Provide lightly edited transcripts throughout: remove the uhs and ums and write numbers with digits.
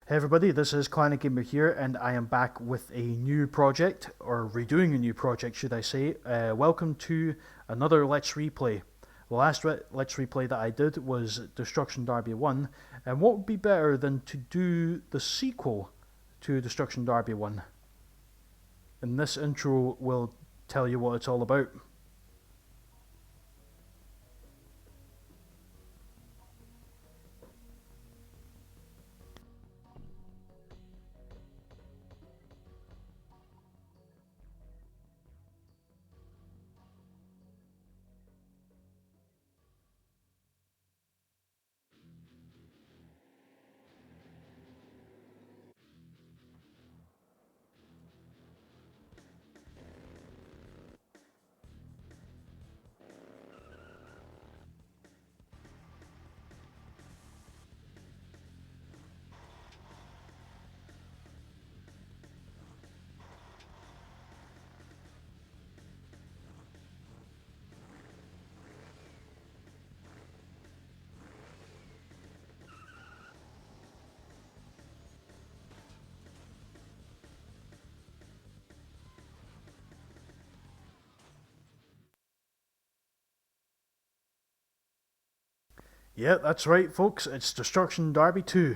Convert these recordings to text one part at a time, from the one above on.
Hey everybody, this is Client Gamer here, and I am back with a new project, or redoing a new project should I say. Welcome to another Let's Replay. The last Let's Replay that I did was Destruction Derby 1, and what would be better than to do the sequel to Destruction Derby 1? And this intro will tell you what it's all about. Yeah, that's right folks, it's Destruction Derby 2.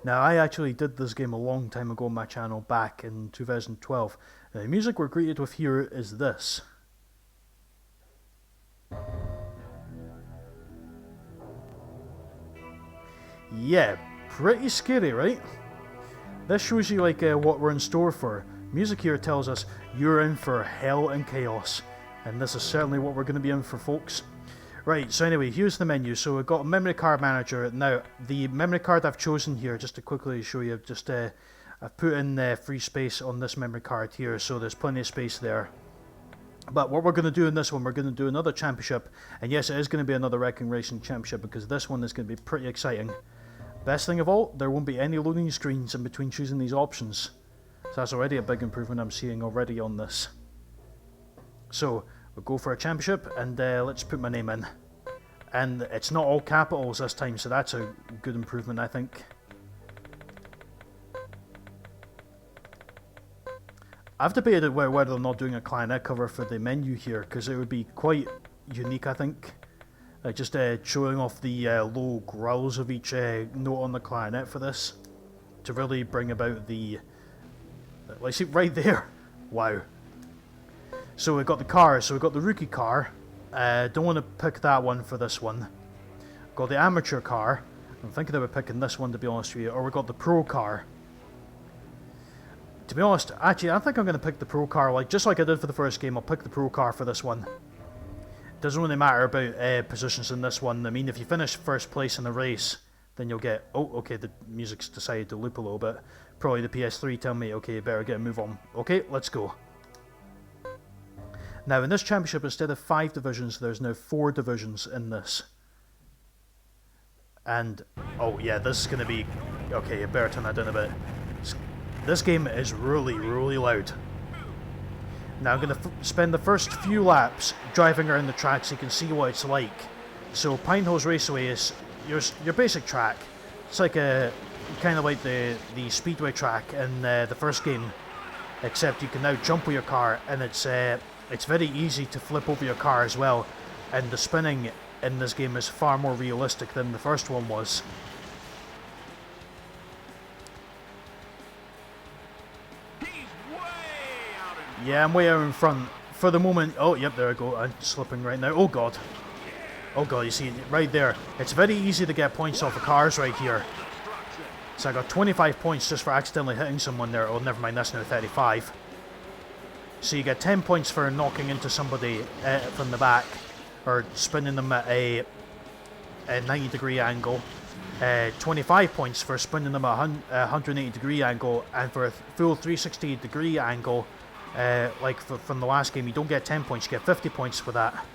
Now, I actually did this game a long time ago on my channel back in 2012. Now, the music we're greeted with here is this. Yeah, pretty scary, right? This shows you what we're in store for. Music here tells us you're in for hell and chaos. And this is certainly what we're going to be in for, folks. Right, so anyway, here's the menu. So we've got a memory card manager. Now, the memory card I've chosen here, just to quickly show you, I've put in free space on this memory card here, so there's plenty of space there. But what we're going to do in this one, we're going to do another championship. And yes, it is going to be another Wrecking Racing championship, because this one is going to be pretty exciting. Best thing of all, there won't be any loading screens in between choosing these options. So that's already a big improvement I'm seeing already on this. So, we'll go for a championship, and let's put my name in. And it's not all capitals this time, so that's a good improvement, I think. I've debated whether or not doing a clarinet cover for the menu here, because it would be quite unique, I think. Just showing off the low growls of each note on the clarinet for this, to really bring about the... Like, see, right there! Wow. So we've got the cars, so we've got the rookie car. Don't want to pick that one for this one. Got the amateur car. I'm thinking about picking this one, to be honest with you. Or we've got the pro car. To be honest, actually, I think I'm going to pick the pro car. Just like I did for the first game, I'll pick the pro car for this one. Doesn't really matter about positions in this one. I mean, if you finish first place in the race, then you'll get... Oh, okay, the music's decided to loop a little bit. Probably the PS3 tell me, okay, you better get a move on. Okay, let's go. Now, in this championship, instead of 5 divisions, there's now 4 divisions in this. And, oh yeah, this is going to be... Okay, you better turn that down a bit. This game is really, really loud. Now, I'm going to spend the first few laps driving around the track so you can see what it's like. So, Pinholes Raceway is your basic track. It's like kind of like the speedway track in the first game. Except you can now jump with your car, and it's very easy to flip over your car as well, and the spinning in this game is far more realistic than the first one was. Yeah, I'm way out in front for the moment. Oh, yep, there I go. I'm slipping right now. Oh god. Oh god, you see, right there. It's very easy to get points off of cars right here. So I got 25 points just for accidentally hitting someone there. Oh, never mind, that's now 35. So you get 10 points for knocking into somebody from the back, or spinning them at a 90-degree angle. 25 points for spinning them at a 180-degree angle, and for a full 360-degree angle, from the last game, you don't get 10 points, you get 50 points for that.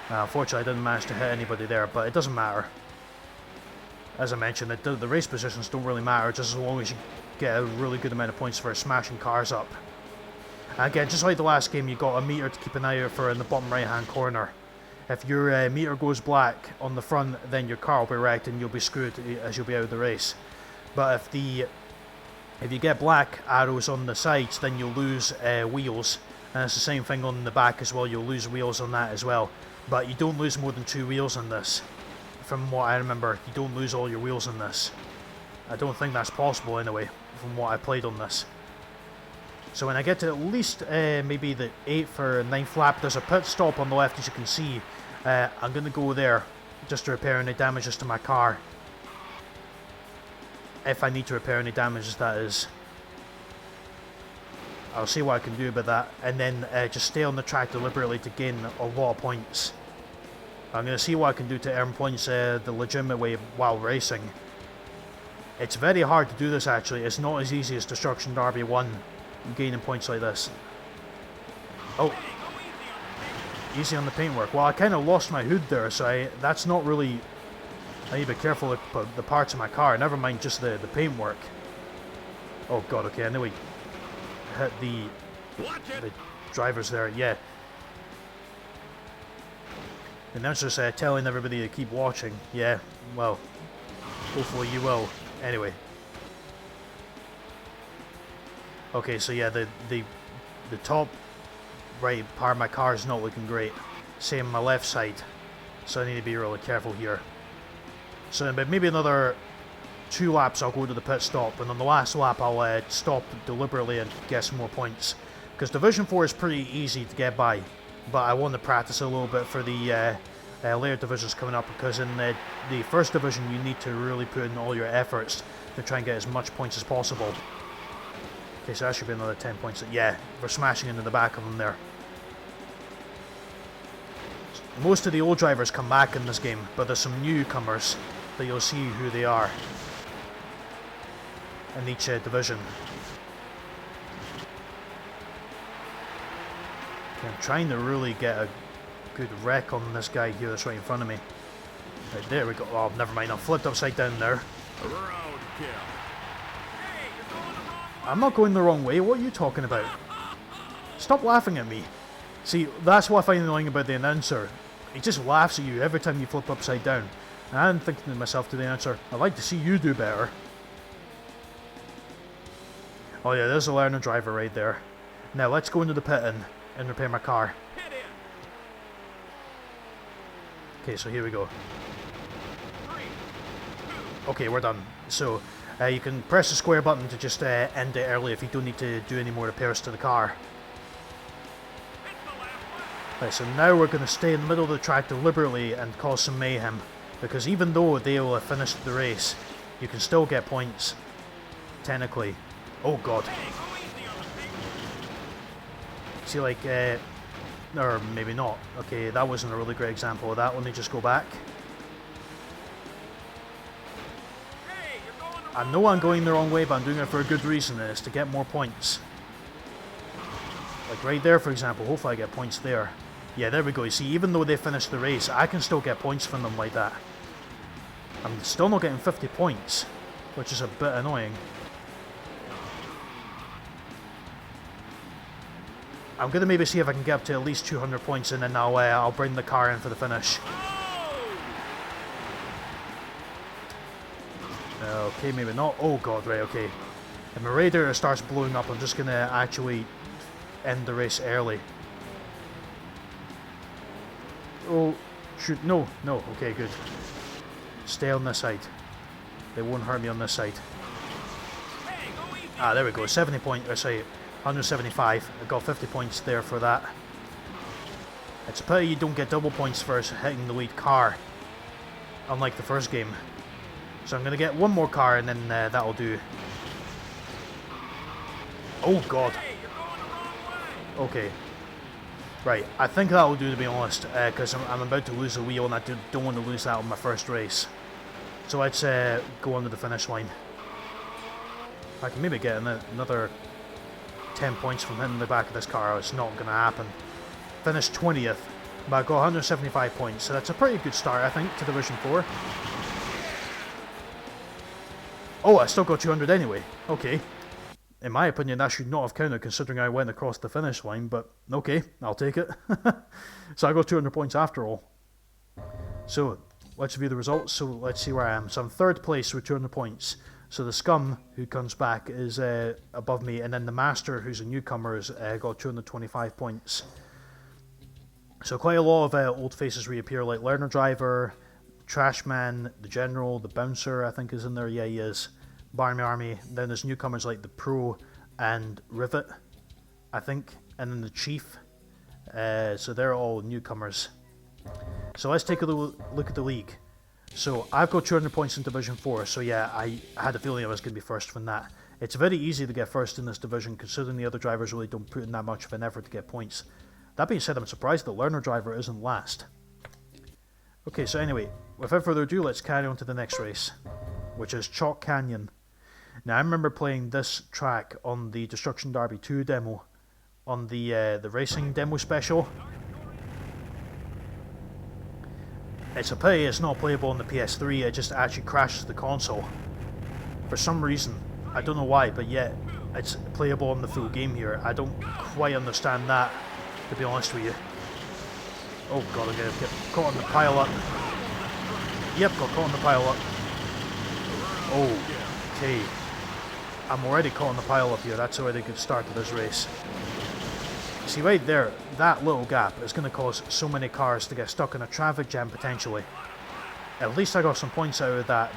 Unfortunately, I didn't manage to hit anybody there, but it doesn't matter. As I mentioned, the race positions don't really matter, just as long as you get a really good amount of points for smashing cars up. Again, just like the last game, you got a meter to keep an eye out for in the bottom right hand corner. If your meter goes black on the front, then your car will be wrecked and you'll be screwed as you'll be out of the race. But if you get black arrows on the sides, then you'll lose wheels, and it's the same thing on the back as well. You'll lose wheels on that as well, but you don't lose more than 2 wheels on this. From what I remember, you don't lose all your wheels on this. I don't think that's possible anyway, from what I played on this. So when I get to at least maybe the 8th or 9th lap, there's a pit stop on the left, as you can see. I'm going to go there just to repair any damages to my car. If I need to repair any damages, that is. I'll see what I can do about that, and then just stay on the track deliberately to gain a lot of points. I'm going to see what I can do to earn points the legitimate way while racing. It's very hard to do this actually. It's not as easy as Destruction Derby 1, gaining points like this. Oh, easy on the paintwork. Well, I kind of lost my hood there, so that's not really... I need to be careful with the parts of my car, never mind just the paintwork. Oh god, okay, I know we hit the drivers there, yeah. And that's just telling everybody to keep watching. Yeah, well, hopefully you will. Anyway. Okay, so yeah, the top right part of my car is not looking great. Same on my left side. So I need to be really careful here. So in maybe another 2 laps I'll go to the pit stop, and on the last lap I'll stop deliberately and get some more points. Because Division 4 is pretty easy to get by, but I want to practice a little bit for the later divisions coming up, because in the first division you need to really put in all your efforts to try and get as much points as possible. Okay, so that should be another 10 points. Yeah, we're smashing into the back of them there. Most of the old drivers come back in this game, but there's some newcomers that you'll see who they are in each division. Okay, I'm trying to really get a good wreck on this guy here that's right in front of me. Right, there we go. Oh, never mind, I flipped upside down there. I'm not going the wrong way, what are you talking about? Stop laughing at me. See, that's what I find annoying about the announcer. He just laughs at you every time you flip upside down. And I'm thinking to myself to the announcer, I'd like to see you do better. Oh yeah, there's a learner driver right there. Now let's go into the pit and repair my car. Okay, so here we go. Okay, we're done. So, you can press the square button to just end it early if you don't need to do any more repairs to the car. Right, so now we're going to stay in the middle of the track deliberately and cause some mayhem. Because even though they will have finished the race, you can still get points. Technically. Oh god. See, like, or maybe not. Okay, that wasn't a really great example of that. Let me just go back. I know I'm going the wrong way, but I'm doing it for a good reason, and it's to get more points. Like right there, for example. Hopefully I get points there. Yeah, there we go. You see, even though they finished the race, I can still get points from them like that. I'm still not getting 50 points, which is a bit annoying. I'm going to maybe see if I can get up to at least 200 points, and then I'll bring the car in for the finish. Okay, maybe not. Oh god, right, okay. If my radiator starts blowing up, I'm just going to actually end the race early. Oh, shoot, no, okay, good. Stay on this side. They won't hurt me on this side. Ah, there we go, 70 points, or sorry, 175. I got 50 points there for that. It's a pity you don't get double points for hitting the lead car, unlike the first game. So I'm going to get one more car and then that'll do. Oh god. Okay. Right, I think that'll do, to be honest, because I'm about to lose a wheel and I don't want to lose that on my first race. So let's go on to the finish line. I can maybe get another 10 points from hitting the back of this car. It's not going to happen. Finished 20th, but I got 175 points, so that's a pretty good start, I think, to Division 4. Oh, I still got 200 anyway. Okay. In my opinion, that should not have counted considering I went across the finish line, but okay, I'll take it. So I got 200 points after all. So, let's view the results. So let's see where I am. So I'm third place with 200 points. So the scum who comes back is above me, and then the master, who's a newcomer, has got 225 points. So quite a lot of old faces reappear, like Learner Driver, Trashman, the General, the Bouncer, I think is in there. Yeah, he is. Barmy Army. Then there's newcomers like the Pro and Rivet, I think, and then the Chief. So they're all newcomers. So let's take a look at the league. So I've got 200 points in Division 4, so yeah, I had a feeling I was going to be first from that. It's very easy to get first in this division, considering the other drivers really don't put in that much of an effort to get points. That being said, I'm surprised the Learner Driver isn't last. Okay, so anyway, without further ado, let's carry on to the next race, which is Chalk Canyon. Now, I remember playing this track on the Destruction Derby 2 demo, on the racing demo special. It's a pity it's not playable on the PS3, it just actually crashes the console. For some reason, I don't know why, but yet it's playable on the full game here. I don't quite understand that, to be honest with you. Oh god, I'm gonna get caught on the pile up. Yep, got caught on the pile up. Oh, okay. I'm already caught on the pile up here, that's already a good start to this race. See right there, that little gap is going to cause so many cars to get stuck in a traffic jam potentially. At least I got some points out of that,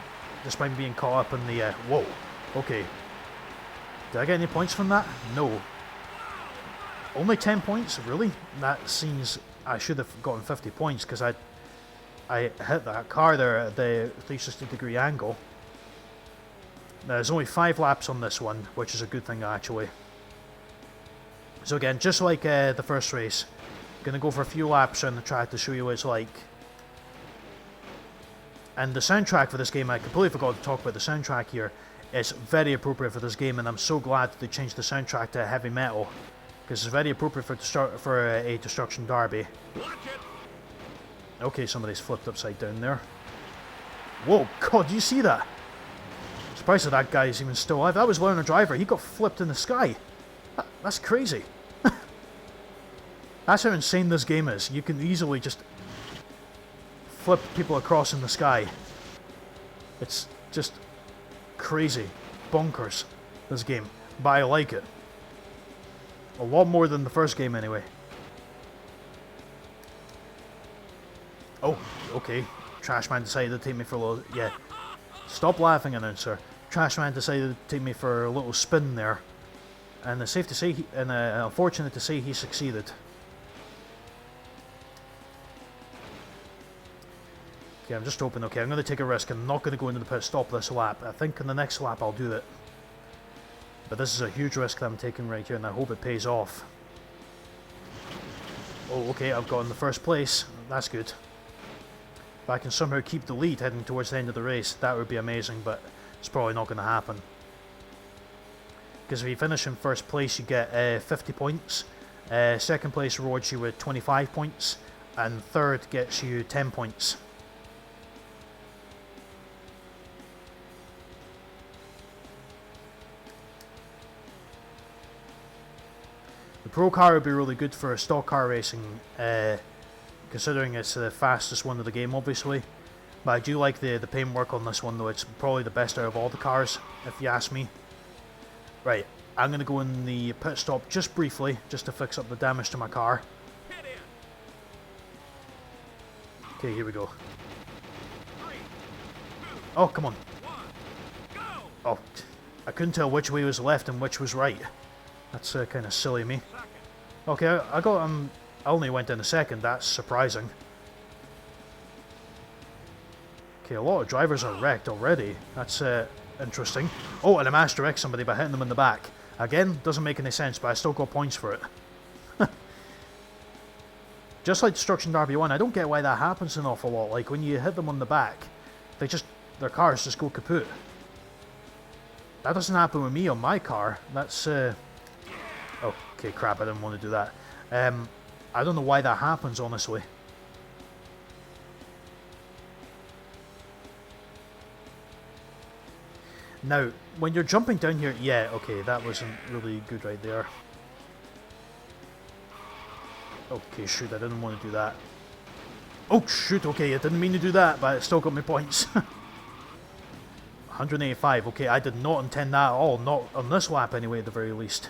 despite being caught up in the... whoa, okay. Did I get any points from that? No. Only 10 points? Really? That seems... I should have gotten 50 points because I hit that car there at the 360-degree angle. Now, there's only 5 laps on this one, which is a good thing actually. So again, just like the first race, gonna go for a few laps around the track to show you what it's like. And the soundtrack for this game, I completely forgot to talk about the soundtrack here. It's very appropriate for this game, and I'm so glad that they changed the soundtrack to heavy metal, because it's very appropriate for a Destruction Derby. Okay, somebody's flipped upside down there. Whoa, god, do you see that? Surprised that that guy's even still alive. That was Learner Driver, he got flipped in the sky. That's crazy. That's how insane this game is. You can easily just flip people across in the sky. It's just crazy. Bonkers, this game. But I like it. A lot more than the first game anyway. Oh, okay. Trashman decided to take me for a little... Yeah. Stop laughing, announcer. Trashman decided to take me for a little spin there. And it's safe to say, unfortunate to say, he succeeded. Okay, I'm just hoping, okay, I'm going to take a risk. I'm not going to go into the pit stop this lap. I think in the next lap I'll do it. But this is a huge risk that I'm taking right here, and I hope it pays off. Oh, okay, I've got in the first place. That's good. If I can somehow keep the lead heading towards the end of the race, that would be amazing, but it's probably not going to happen. Because if you finish in first place, you get 50 points. Second place rewards you with 25 points. And third gets you 10 points. The Pro car would be really good for stock car racing, considering it's the fastest one of the game, obviously. But I do like the paintwork on this one, though. It's probably the best out of all the cars, if you ask me. Right, I'm going to go in the pit stop just briefly, just to fix up the damage to my car. Okay, here we go. Oh, come on. Oh, I couldn't tell which way was left and which was right. That's kind of silly of me. Okay, I only went in a second, that's surprising. Okay, a lot of drivers are wrecked already. That's interesting. Oh, and I managed to wreck somebody by hitting them in the back. Again, doesn't make any sense, but I still got points for it. Just like Destruction Derby 1, I don't get why that happens an awful lot. Like, when you hit them on the back, their cars just go kaput. That doesn't happen with me on my car. That's, okay, crap, I didn't want to do that. I don't know why that happens, honestly. Now, when you're jumping down here, yeah, okay, that wasn't really good right there. Okay, shoot, I didn't want to do that. Oh, shoot, okay, I didn't mean to do that, but it still got me points. 185. Okay, I did not intend that at all. Not on this lap anyway, at the very least.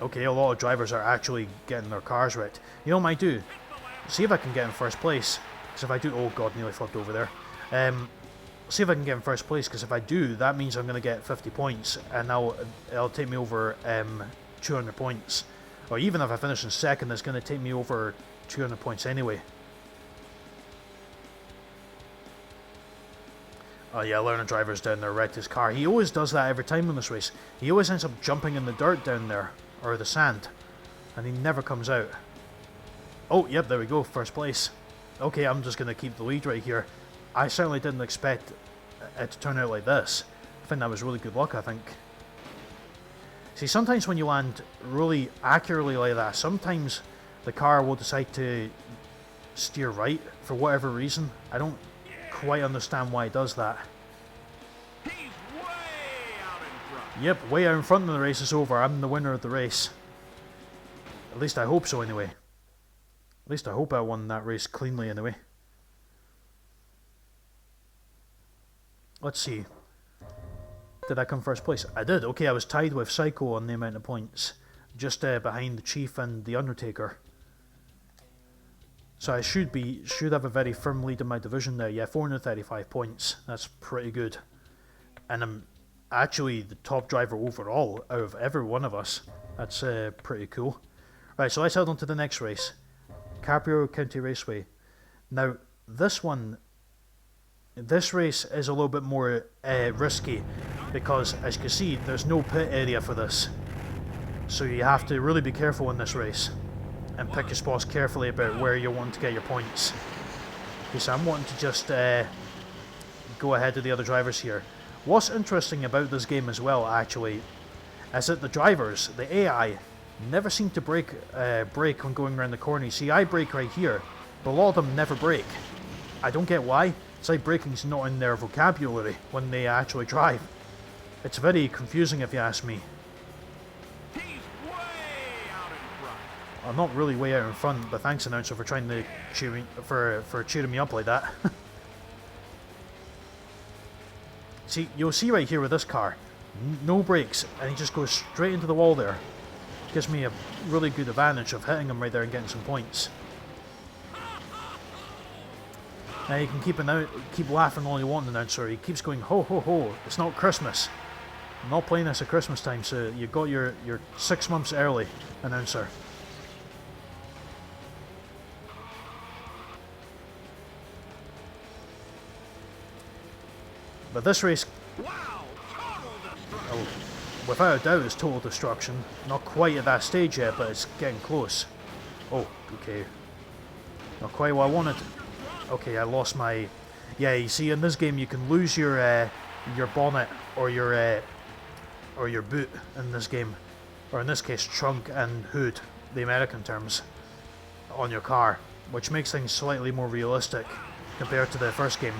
Okay, a lot of drivers are actually getting their cars wrecked. You know what I might do? See if I can get in first place. Because if I do... Oh god, nearly flipped over there. See if I can get in first place, because if I do, that means I'm going to get 50 points. And now it'll take me over 200 points. Or even if I finish in second, it's going to take me over 200 points anyway. Oh yeah, learner driver's down there wrecked his car. He always does that every time in this race. He always ends up jumping in the dirt down there, or the sand, and he never comes out. Oh, yep, there we go, first place. Okay, I'm just going to keep the lead right here. I certainly didn't expect it to turn out like this. I think that was really good luck, I think. See, sometimes when you land really accurately like that, sometimes the car will decide to steer right for whatever reason. I don't quite understand why it does that. He's way out in front. Yep, way out in front when the race is over. I'm the winner of the race. At least I hope so anyway. At least I hope I won that race cleanly anyway. Let's see. Did I come first place? I did. Okay, I was tied with Psycho on the amount of points. Just behind the Chief and the Undertaker. So I should have a very firm lead in my division there. Yeah, 435 points. That's pretty good. And I'm actually the top driver overall out of every one of us. That's pretty cool. Right, so let's head on to the next race. Cabrio County Raceway. Now, this race is a little bit more risky because, as you can see, there's no pit area for this. So you have to really be careful in this race and pick your spots carefully about where you want to get your points. Okay, so I'm wanting to just go ahead of the other drivers here. What's interesting about this game as well, actually, is that the drivers, the AI, never seem to brake when going around the corner. You see, I brake right here, but a lot of them never brake. I don't get why. It's like braking's not in their vocabulary when they actually drive. It's very confusing if you ask me. He's way out in front. I'm not really way out in front, but thanks, announcer, for trying to cheering me up like that. See, you'll see right here with this car, no brakes, and he just goes straight into the wall there. Gives me a really good advantage of hitting him right there and getting some points. Now you can keep laughing all you want, announcer. He keeps going, ho ho ho, it's not Christmas. I'm not playing this at Christmas time, so you got your 6 months early, announcer. But this race, Wow, total destruction. oh, without a doubt, is total destruction. Not quite at that stage yet, but it's getting close. Oh, okay. Not quite what I wanted. Okay, I lost my... Yeah, you see, in this game you can lose your bonnet or your boot in this game, or in this case, trunk and hood, the American terms, on your car, which makes things slightly more realistic compared to the first game.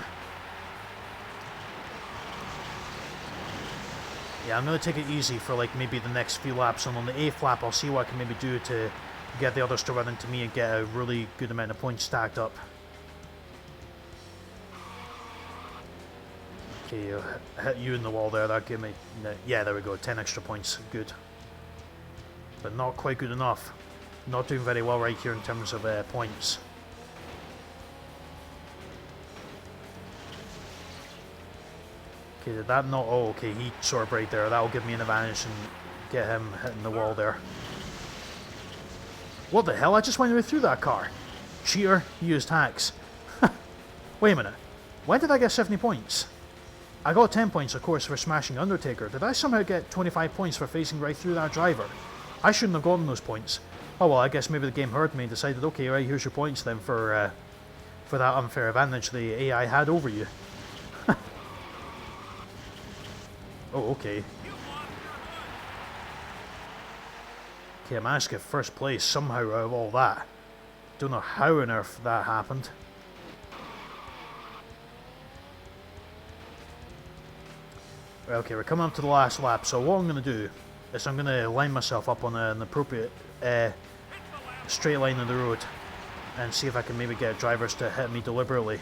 Yeah, I'm going to take it easy for like maybe the next few laps, and on the 8th lap I'll see what I can maybe do to get the others to run into me and get a really good amount of points stacked up. Okay, hit you in the wall there, that gave me... Yeah, there we go, 10 extra points, good. But not quite good enough. Not doing very well right here in terms of points. Okay, did that not... Oh, okay, he sort of braked there. That'll give me an advantage and get him hitting the wall there. What the hell? I just went right through that car. Cheater, he used hacks. Wait a minute. When did I get 70 points? I got 10 points, of course, for smashing Undertaker. Did I somehow get 25 points for facing right through that driver? I shouldn't have gotten those points. Oh well, I guess maybe the game heard me and decided, okay, right, here's your points then for that unfair advantage the AI had over you. Oh, okay. Okay, I managed to get first place somehow out of all that. Don't know how on earth that happened. Okay, we're coming up to the last lap, so what I'm going to do is I'm going to line myself up on an appropriate straight line of the road and see if I can maybe get drivers to hit me deliberately.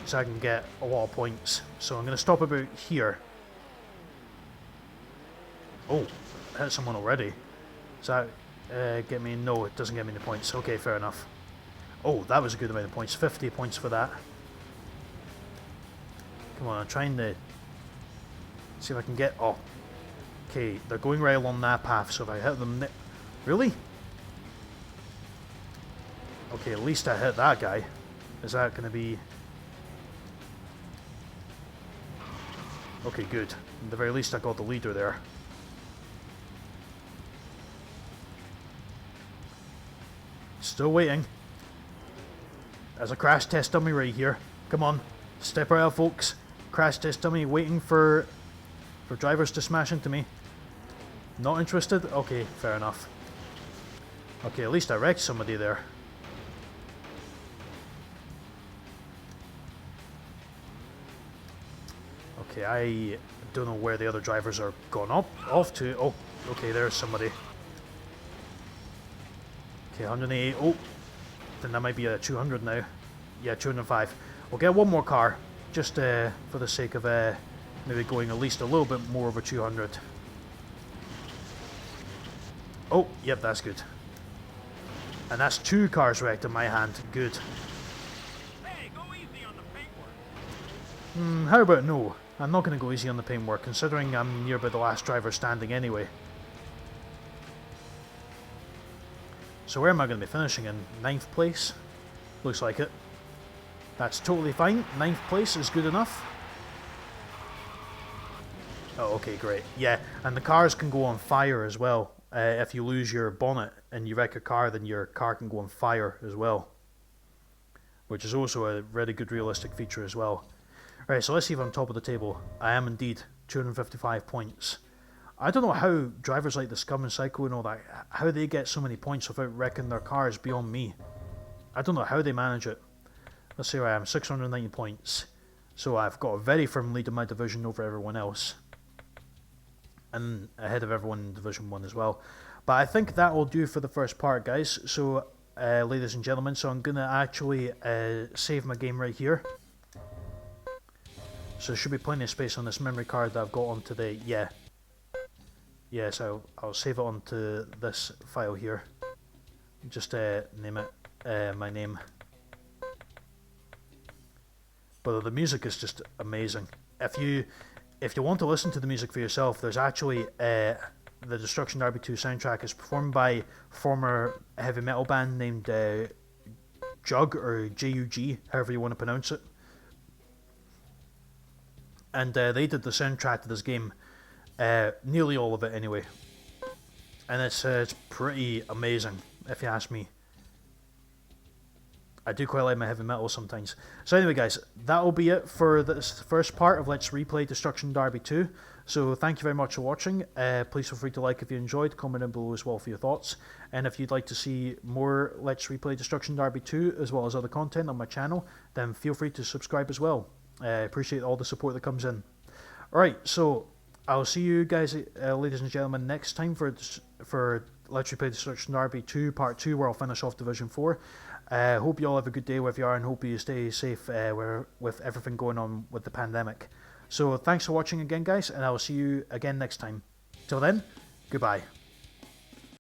so I can get a lot of points. So I'm going to stop about here. Oh, I hit someone already. Does that get me? No, it doesn't get me the points. Okay, fair enough. Oh, that was a good amount of points. 50 points for that. Come on, I'm trying to see if I can get... Oh, okay, they're going right along that path, so if I hit them... Really? Okay, at least I hit that guy. Is that going to be... Okay, good. At the very least I got the leader there. Still waiting. There's a crash test dummy right here. Come on, step right up, folks. Crash test dummy waiting for drivers to smash into me. Not interested? Okay, fair enough. Okay, at least I wrecked somebody there. Okay, I don't know where the other drivers are gone off to. Oh, okay, there's somebody. Okay, 108. Oh, then that might be a 200 now. Yeah, 205. We'll get one more car, just for the sake of maybe going at least a little bit more over 200. Oh, yep, that's good. And that's 2 cars wrecked in my hand. Good. Hey, go easy on the paintwork. How about no? I'm not going to go easy on the paintwork, considering I'm near about the last driver standing anyway. So where am I going to be finishing in? 9th place? Looks like it. That's totally fine. 9th place is good enough. Oh, okay, great. Yeah, and the cars can go on fire as well. If you lose your bonnet and you wreck your car, then your car can go on fire as well. Which is also a really good realistic feature as well. Right, so let's see if I'm top of the table. I am indeed. 255 points. I don't know how drivers like the Scum and Psycho and all that, how they get so many points without wrecking their cars beyond me. I don't know how they manage it. Let's see where I am, 690 points. So I've got a very firm lead in my division over everyone else. And ahead of everyone in Division 1 as well. But I think that will do for the first part, guys. So, ladies and gentlemen, so I'm going to actually save my game right here. So there should be plenty of space on this memory card that I've got on today. Yeah. Yes, I'll save it onto this file here. Just name it my name. But the music is just amazing. If you want to listen to the music for yourself, there's actually the Destruction Derby 2 soundtrack is performed by former heavy metal band named Jug or Jug, however you want to pronounce it. And they did the soundtrack to this game, nearly all of it anyway. And it's pretty amazing, if you ask me. I do quite like my heavy metal sometimes. So anyway, guys, that will be it for this first part of Let's Replay Destruction Derby 2. So thank you very much for watching. Please feel free to like if you enjoyed, comment down below as well for your thoughts. And if you'd like to see more Let's Replay Destruction Derby 2 as well as other content on my channel, then feel free to subscribe as well. I appreciate all the support that comes in. Alright, so I'll see you guys, ladies and gentlemen, next time for Let's Replay Destruction Derby 2 Part 2, where I'll finish off Division 4. Hope you all have a good day wherever you are, and hope you stay safe with everything going on with the pandemic. So thanks for watching again, guys, and I will see you again next time. Till then, goodbye.